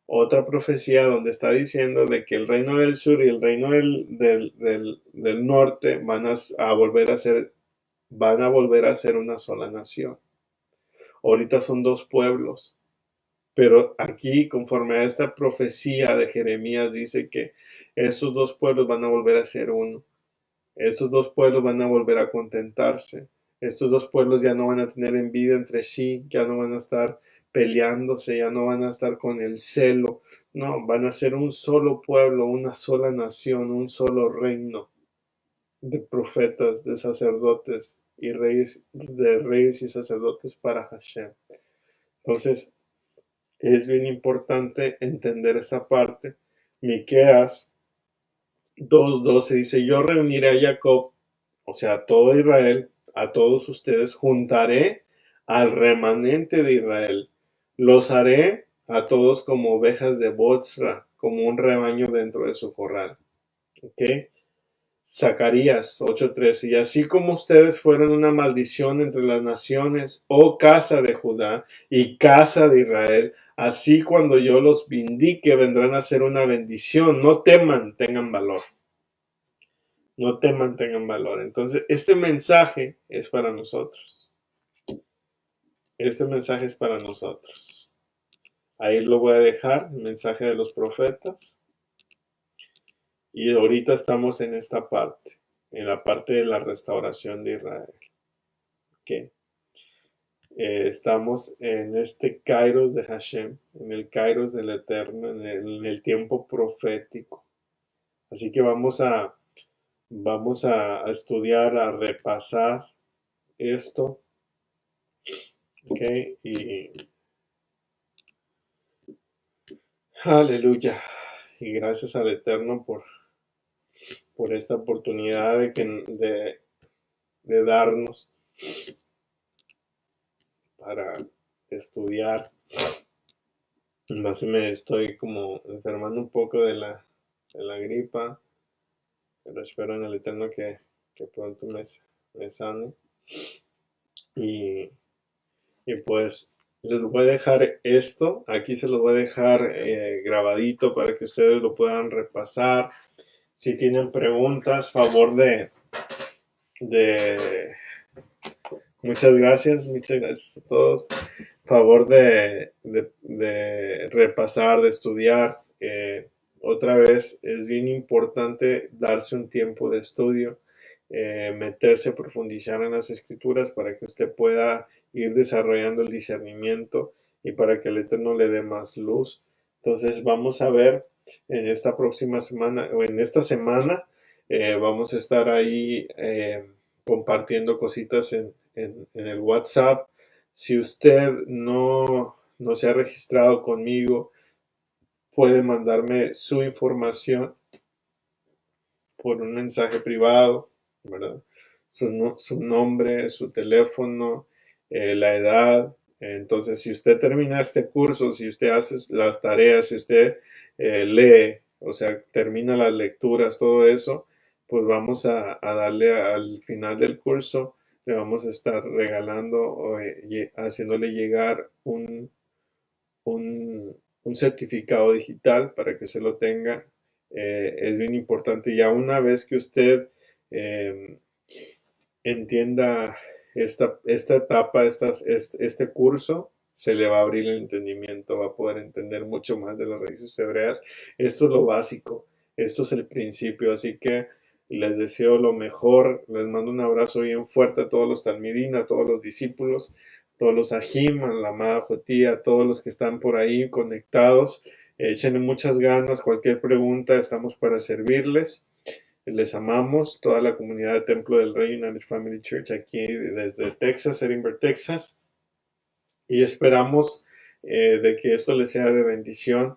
[SPEAKER 1] donde está diciendo de que el reino del sur y el reino del norte van a volver a ser una sola nación. Ahorita son dos pueblos. Pero aquí, conforme a esta profecía de Jeremías, dice que esos dos pueblos van a volver a ser uno. Estos dos pueblos van a volver a contentarse. Estos dos pueblos ya no van a tener envidia entre sí, ya no van a estar peleándose, ya no van a estar con el celo. No, van a ser un solo pueblo, una sola nación, un solo reino de profetas, de sacerdotes y reyes, de reyes y sacerdotes para Hashem. Entonces, es bien importante entender esa parte. Miqueas 2:12 dice: yo reuniré a Jacob, o sea, a todo Israel, a todos ustedes, juntaré al remanente de Israel, los haré a todos como ovejas de Bozra, como un rebaño dentro de su corral. ¿Ok? Zacarías 8:13: y así como ustedes fueron una maldición entre las naciones, oh casa de Judá y casa de Israel, así cuando yo los vindique vendrán a ser una bendición. No teman, tengan valor. No teman, tengan valor. Entonces, este mensaje es para nosotros. Este mensaje es para nosotros. Ahí lo voy a dejar, el mensaje de los profetas. Y ahorita estamos en esta parte, en la parte de la restauración de Israel. ¿Okay? Estamos en este Kairos de Hashem, en el Kairos del Eterno, en el tiempo profético. Así que vamos a estudiar, a repasar esto. ¿Ok? Y aleluya. Y gracias al Eterno por esta oportunidad de darnos para estudiar. Más me estoy como enfermando un poco de la gripa, pero espero en el Eterno que pronto me sane. Y pues les voy a dejar esto, aquí se los voy a dejar grabadito para que ustedes lo puedan repasar. Si tienen preguntas, favor de muchas gracias a todos. Favor de repasar, de estudiar. Otra vez es bien importante darse un tiempo de estudio, meterse a profundizar en las escrituras para que usted pueda ir desarrollando el discernimiento y para que el Eterno le dé más luz. Entonces vamos a ver en esta próxima semana o en esta semana vamos a estar ahí compartiendo cositas en el WhatsApp. Si usted no se ha registrado conmigo, puede mandarme su información por un mensaje privado ¿verdad? Su nombre, su teléfono, la edad. Entonces, si usted termina este curso, si usted hace las tareas, si usted lee, o sea, termina las lecturas, todo eso, pues vamos a darle al final del curso, le vamos a estar regalando o haciéndole llegar un, un certificado digital para que se lo tenga. Es bien importante. Ya una vez que usted eh, entienda esta etapa, este curso, se le va a abrir el entendimiento, va a poder entender mucho más de las raíces hebreas. Esto es lo básico, esto es el principio, así que les deseo lo mejor, les mando un abrazo bien fuerte a todos los talmidín, a todos los discípulos, todos los ajim, a la amada Jotía, a todos los que están por ahí conectados. Échenle muchas ganas, cualquier pregunta, estamos para servirles. Les amamos, toda la comunidad de Templo del Rey United Family Church aquí desde Texas, Edinburgh, Texas. Y esperamos de que esto les sea de bendición.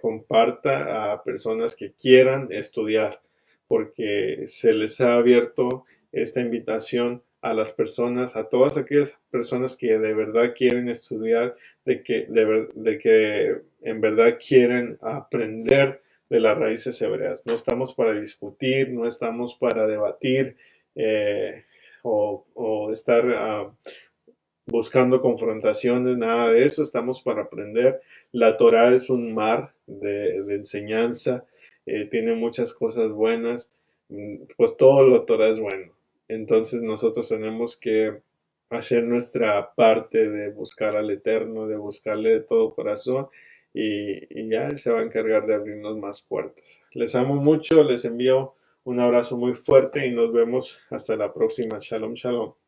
[SPEAKER 1] Comparta a personas que quieran estudiar, porque se les ha abierto esta invitación a las personas, a todas aquellas personas que de verdad quieren estudiar, de que en verdad quieren aprender de las raíces hebreas. No estamos para discutir, no estamos para debatir o estar buscando confrontaciones, nada de eso, estamos para aprender. La Torah es un mar de enseñanza, tiene muchas cosas buenas, pues todo la Torah es bueno. Entonces nosotros tenemos que hacer nuestra parte de buscar al Eterno, de buscarle de todo corazón y ya Él se va a encargar de abrirnos más puertas. Les amo mucho, les envío un abrazo muy fuerte y nos vemos hasta la próxima. Shalom, shalom.